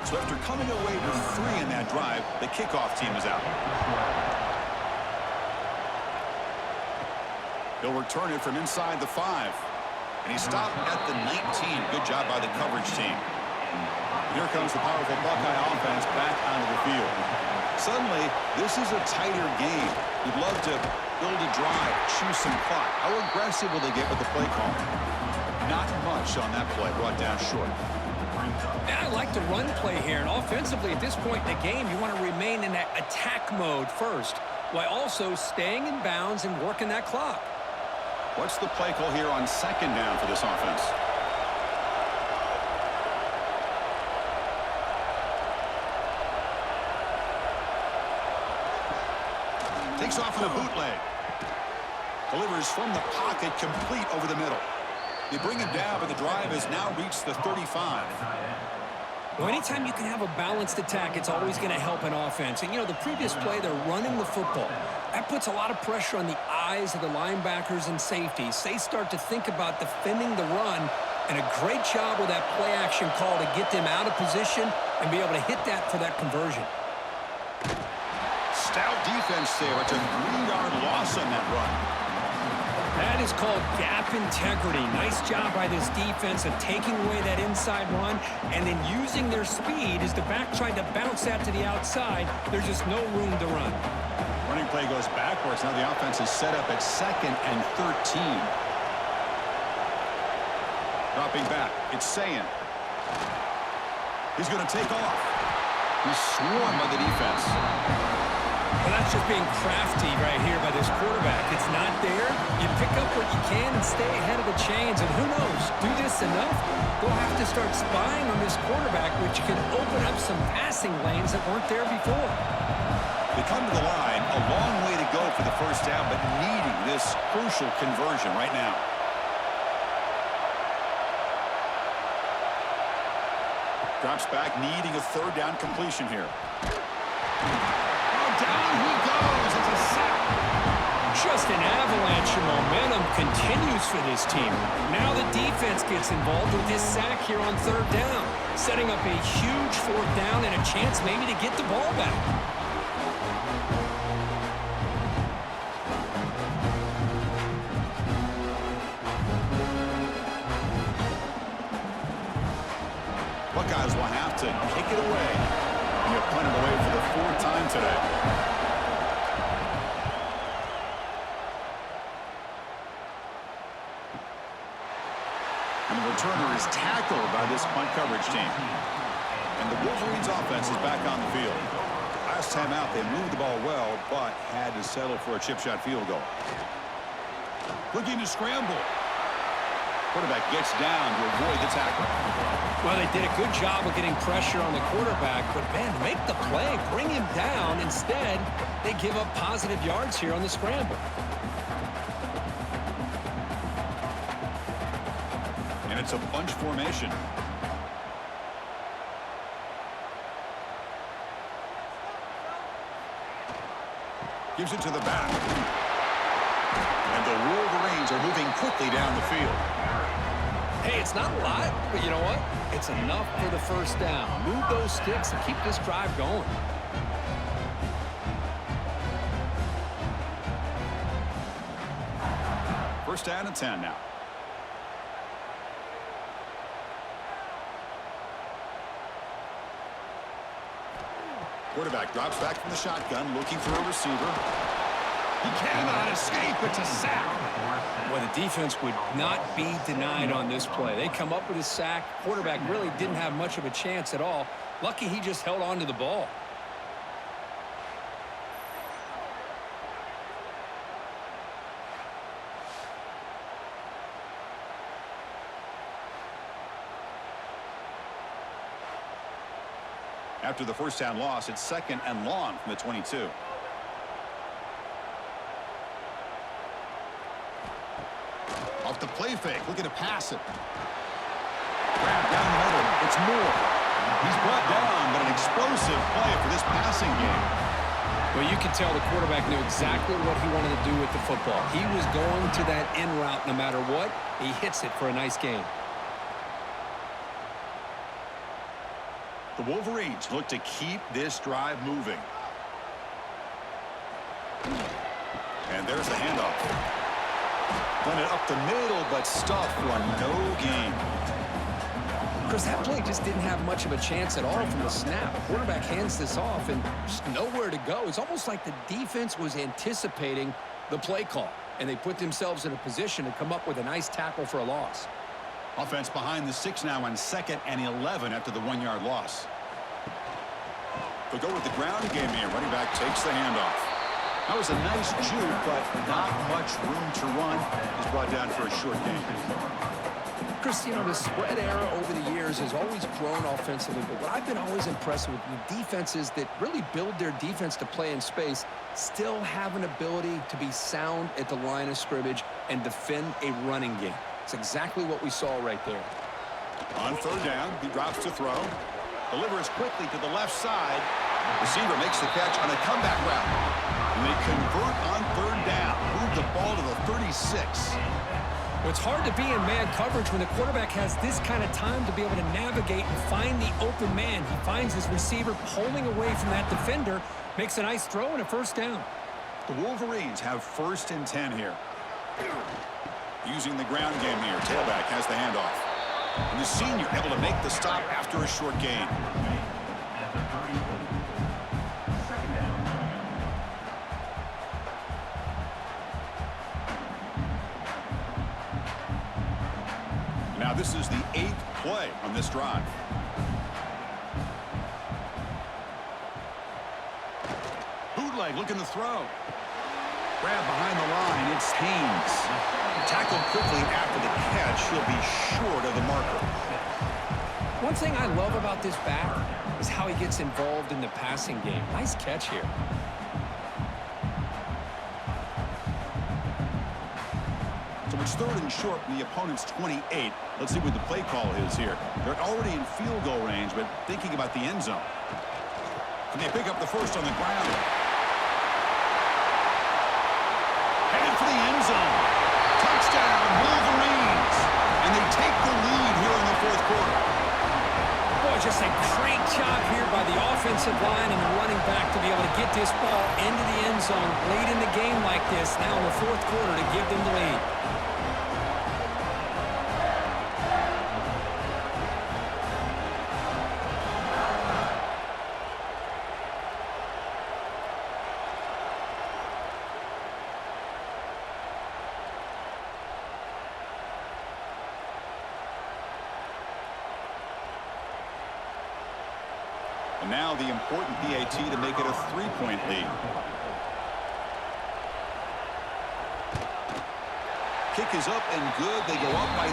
So after coming away with 3 in that drive, the kickoff team is out. He'll return it from inside the 5. And he stopped at the 19. Good job by the coverage team. Here comes the powerful Buckeye offense back onto the field. Suddenly, this is a tighter game. You'd love to build a drive, choose some clock. How aggressive will they get with the play call? Not much on that play, brought down short. I like the run play here, and offensively at this point in the game, you want to remain in that attack mode first, while also staying in bounds and working that clock. What's the play call here on second down for this offense? Takes off in a bootleg. Delivers from the pocket, complete over the middle. They bring him down, but the drive has now reached the 35. Well, anytime you can have a balanced attack, it's always going to help an offense. And, you know, the previous play, they're running the football. That puts a lot of pressure on the eyes of the linebackers and safeties. They start to think about defending the run, and a great job with that play-action call to get them out of position and be able to hit that for that conversion. Stout defense there. It's a 3-yard loss on that run. That is called gap integrity. Nice job by this defense of taking away that inside run and then using their speed as the back tried to bounce that to the outside. There's just no room to run. Running play goes backwards. Now the offense is set up at 2nd and 13. Dropping back. It's Sayin. He's going to take off. He's swarmed by the defense. Well, that's just being crafty right here by this quarterback. It's not there. You pick up what you can and stay ahead of the chains. And who knows, do this enough, they'll have to start spying on this quarterback, which can open up some passing lanes that weren't there before. They come to the line, a long way to go for the first down, but needing this crucial conversion right now. Drops back, needing a 3rd down completion here. Down he goes. It's a sack. Just an avalanche of momentum continues for this team. Now the defense gets involved with this sack here on 3rd down, setting up a huge 4th down and a chance maybe to get the ball back. Buckeyes will have to kick it away. And you punt it away for the 4th time today. And the returner is tackled by this punt coverage team. And the Wolverines offense is back on the field. Last time out, they moved the ball well, but had to settle for a chip shot field goal. Looking to scramble. Quarterback gets down to avoid the tackle. Well, they did a good job of getting pressure on the quarterback, but, man, make the play, bring him down. Instead, they give up positive yards here on the scramble. And it's a bunch formation. Gives it to the back. And the Wolverines are moving quickly down the field. Hey, it's not a lot, but you know what? It's enough for the first down. Move those sticks and keep this drive going. First down and 10 now. Quarterback drops back from the shotgun, looking for a receiver. He cannot escape. It's a sack. Well, the defense would not be denied on this play. They come up with a sack. Quarterback really didn't have much of a chance at all. Lucky he just held on to the ball. After the first down loss, it's 2nd and long from the 22. Off the play fake, looking to pass it. Grab down the middle, it's Moore. He's brought down, but an explosive play for this passing game. Well, you can tell the quarterback knew exactly what he wanted to do with the football. He was going to that in route no matter what. He hits it for a nice gain. The Wolverines look to keep this drive moving. And there's the handoff. Went it up the middle, but stuffed for no gain. Chris, that play just didn't have much of a chance at all from the snap. The quarterback hands this off and just nowhere to go. It's almost like the defense was anticipating the play call, and they put themselves in a position to come up with a nice tackle for a loss. Offense behind the 6 now on 2nd and 11 after the 1-yard loss. They'll go with the ground game here. Running back takes the handoff. That was a nice juke, but not much room to run. He's brought down for a short gain. Chris, you know, the spread era over the years has always grown offensively, but what I've been always impressed with defenses that really build their defense to play in space still have an ability to be sound at the line of scrimmage and defend a running game. It's exactly what we saw right there. On 3rd down, he drops to throw. Delivers quickly to the left side. Receiver makes the catch on a comeback route. And they convert on 3rd down. Move the ball to the 36. Well, it's hard to be in man coverage when the quarterback has this kind of time to be able to navigate and find the open man. He finds his receiver pulling away from that defender, makes a nice throw and a 1st down. The Wolverines have 1st and 10 here. Using the ground game here. Tailback has the handoff. And the senior able to make the stop after a short gain. Now this is the 8th play on this drive. Bootleg looking to throw. Grab behind the line, it's Haynes. Tackled quickly after the catch. He'll be short of the marker. One thing I love about this back is how he gets involved in the passing game. Nice catch here. So it's 3rd and short from the opponent's 28. Let's see what the play call is here. They're already in field goal range, but thinking about the end zone. Can they pick up the 1st on the ground? Headed for the end zone. Touchdown, Wolverines. And they take the lead here in the 4th quarter. Boy, just a great job here by the offensive line and the running back to be able to get this ball into the end zone late in the game like this, now in the 4th quarter to give them the lead. And now the important PAT to make it a 3-point lead. Kick is up and good. They go up by 3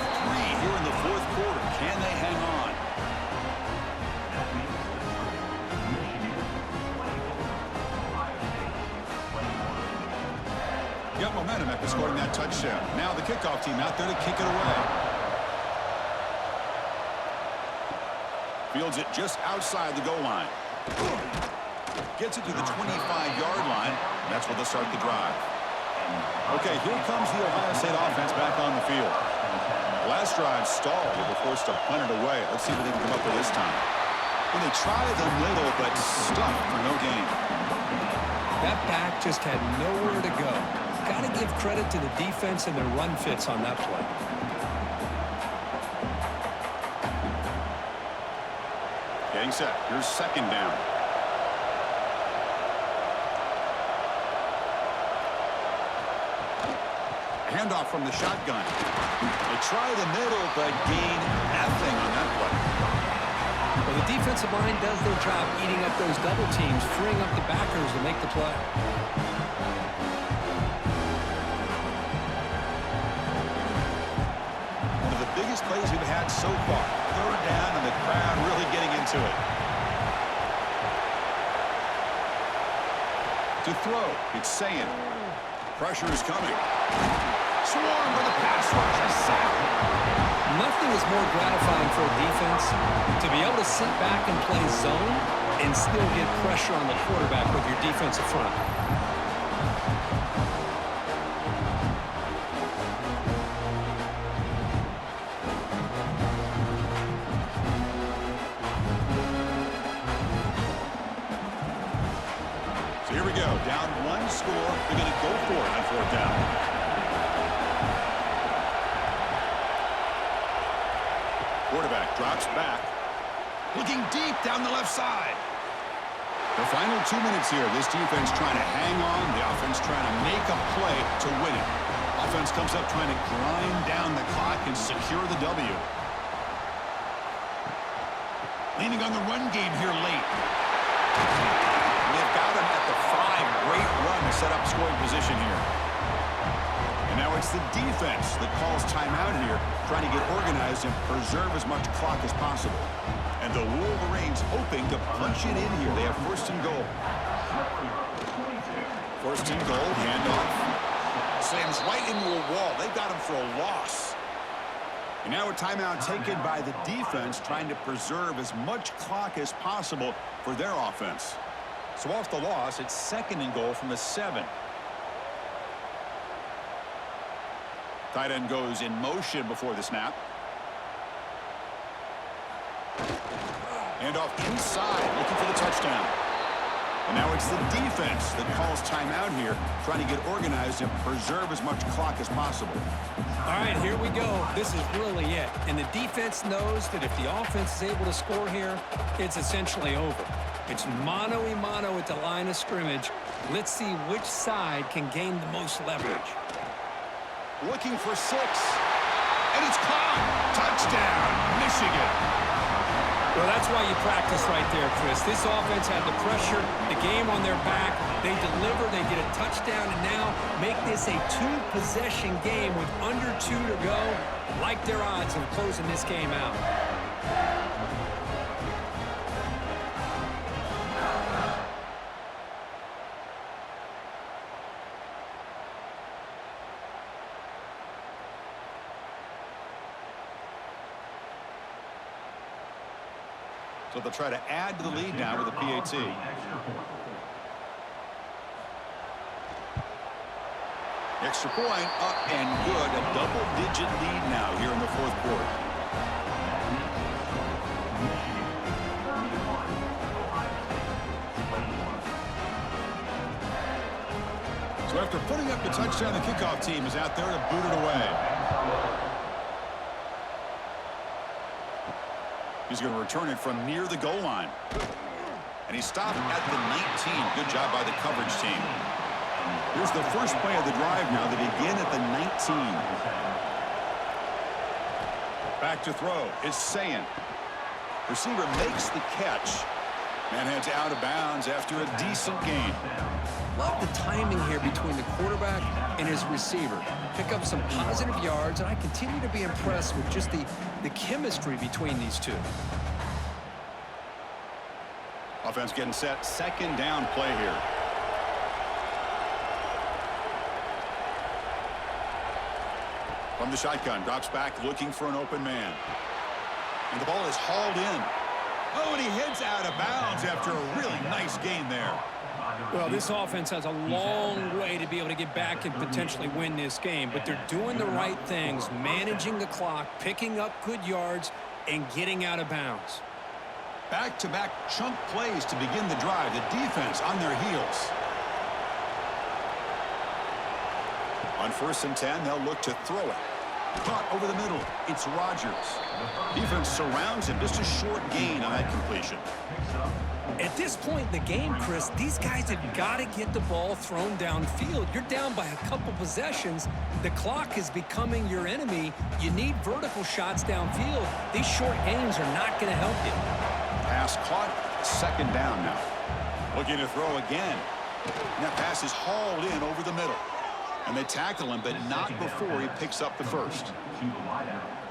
here in the 4th quarter. Can they hang on? Got momentum after scoring that touchdown. Now the kickoff team out there to kick it away. Fields it just outside the goal line. Gets it to the 25-yard line. That's where they'll start the drive. Okay, here comes the Ohio State offense back on the field. Last drive stalled. They were forced to punt it away. Let's see what they can come up with this time. And they try the middle, but stuck for no gain. That back just had nowhere to go. Got to give credit to the defense and their run fits on that play. Getting set. Here's 2nd down. Handoff from the shotgun. They try the middle, but gain nothing on that play. Well, the defensive line does their job eating up those double teams, freeing up the backers to make the play. One of the biggest plays we've had so far. 3rd down, and the crowd really getting into it. To throw, it's saying. Pressure is coming. Swarm with a pass rush, a sack. Nothing is more gratifying for a defense to be able to sit back and play zone and still get pressure on the quarterback with your defensive front. So here we go. Down one score. They're going to go for it on fourth down. Quarterback drops back. Looking deep down the left side. The final 2 minutes here. This defense trying to hang on. The offense trying to make a play to win it. Offense comes up trying to grind down the clock and secure the W. Leaning on the run game here late. They've got him at the 5. Great run to set up scoring position here. And now it's the defense that calls timeout here, trying to get organized and preserve as much clock as possible. And the Wolverines hoping to punch it in here. They have first and goal. First and goal, handoff. Slams right into a wall. They got him for a loss. And now a timeout taken by the defense, trying to preserve as much clock as possible for their offense. So off the loss, it's second and goal from the 7. Tight end goes in motion before the snap. And off inside, looking for the touchdown. And now it's the defense that calls timeout here, trying to get organized and preserve as much clock as possible. All right, here we go. This is really it. And the defense knows that if the offense is able to score here, it's essentially over. It's mano-a-mano at the line of scrimmage. Let's see which side can gain the most leverage. Looking for 6. And it's caught. Touchdown, Michigan. Well, that's why you practice right there, Chris. This offense had the pressure, the game on their back. They deliver, they get a touchdown, and now make this a 2-possession game with under 2 to go. Like their odds of closing this game out. So they'll try to add to the lead now with a PAT. Extra point up and good. A double-digit lead now here in the fourth quarter. So after putting up the touchdown, the kickoff team is out there to boot it away. He's going to return it from near the goal line. And he stopped at the 19. Good job by the coverage team. Here's the first play of the drive now. They begin at the 19. Back to throw. It's Sayin. Receiver makes the catch. And heads out of bounds after a decent gain. Love the timing here between the quarterback and his receiver. Pick up some positive yards, and I continue to be impressed with just the chemistry between these two. Offense getting set. Second down play here. From the shotgun, drops back looking for an open man. And the ball is hauled in. Oh, and he heads out of bounds after a really nice gain there. Well, this offense has a long way to be able to get back and potentially win this game, but they're doing the right things, managing the clock, picking up good yards, and getting out of bounds. Back-to-back chunk plays to begin the drive. The defense on their heels. On 1st and 10, they'll look to throw it. Caught over the middle. It's Rodgers. Defense surrounds him. Just a short gain on that completion. At this point in the game, Chris, these guys have got to get the ball thrown downfield. You're down by a couple possessions. The clock is becoming your enemy. You need vertical shots downfield. These short gains are not going to help you. Pass caught. Second down now. Looking to throw again. And that pass is hauled in over the middle. And they tackle him, but not before he picks up the first.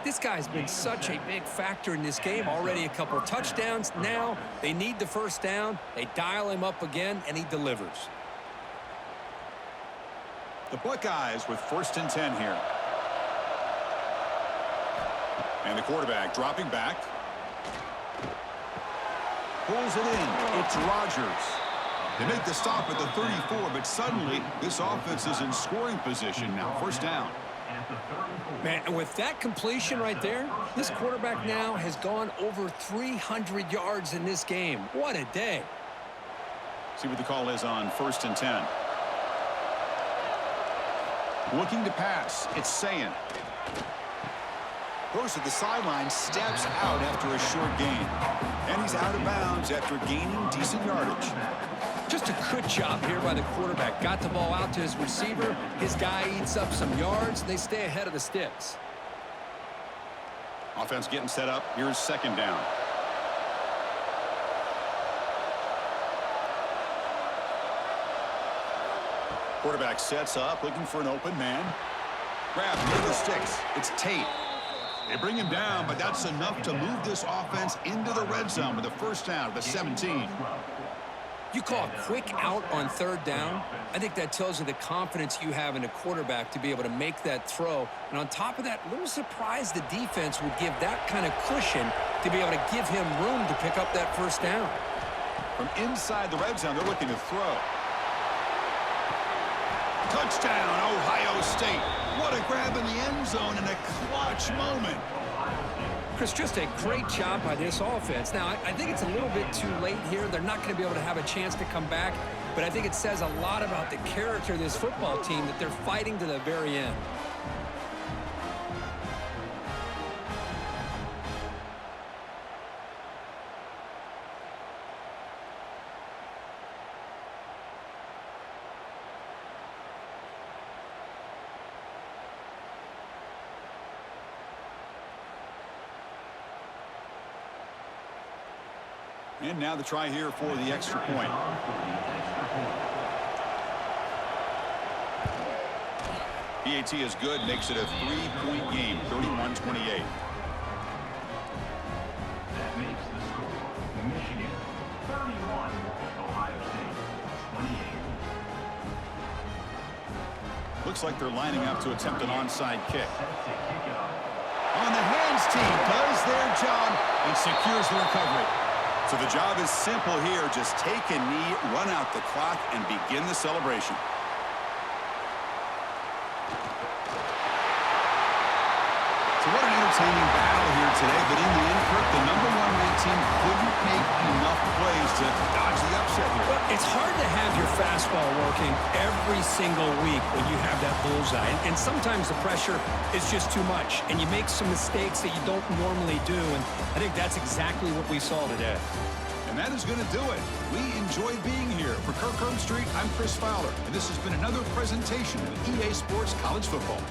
This guy's been such a big factor in this game. Already a couple of touchdowns. Now they need the first down. They dial him up again, and he delivers. The Buckeyes with 1st and 10 here. And the quarterback dropping back. Pulls it in. It's Rodgers. They make the stop at the 34, but suddenly this offense is in scoring position now. 1st down. Man, and with that completion right there, this quarterback now has gone over 300 yards in this game. What a day. See what the call is on 1st and 10. Looking to pass. It's Sayin. Goes to the sideline, steps out after a short gain. And he's out of bounds after gaining decent yardage. Just a good job here by the quarterback. Got the ball out to his receiver. His guy eats up some yards, and they stay ahead of the Stix. Offense getting set up. Here's 2nd down. Quarterback sets up, looking for an open man. Grab near the sticks. It's Tate. They bring him down, but that's enough to move this offense into the red zone with a 1st down at the 17. You call a quick out on 3rd down. I think that tells you the confidence you have in a quarterback to be able to make that throw. And on top of that, a little surprised the defense would give that kind of cushion to be able to give him room to pick up that 1st down. From inside the red zone, they're looking to throw. Touchdown, Ohio State. What a grab in the end zone in a clutch moment. Chris, just a great job by this offense. Now, I think it's a little bit too late here. They're not going to be able to have a chance to come back, but I think it says a lot about the character of this football team that they're fighting to the very end. And now the try here for the extra point. PAT is good, makes it a 3-point game, 31-28. That makes the score Michigan 31, Ohio State 28. Looks like they're lining up to attempt an onside kick. On the hands team does their job and secures the recovery. So the job is simple here. Just take a knee, run out the clock, and begin the celebration. So what an entertaining battle here today. But in the end, Kirk, the #1 ranked team couldn't make enough plays to dodge the upset here. Well, it's hard to have your fastball working every single week when you have that bullseye. And sometimes the pressure is just too much, and you make some mistakes that you don't normally do. And I think that's exactly what we saw today. And that is going to do it. We enjoyed being here. For Kirk Herbstreit, I'm Chris Fowler, and this has been another presentation of EA Sports College Football.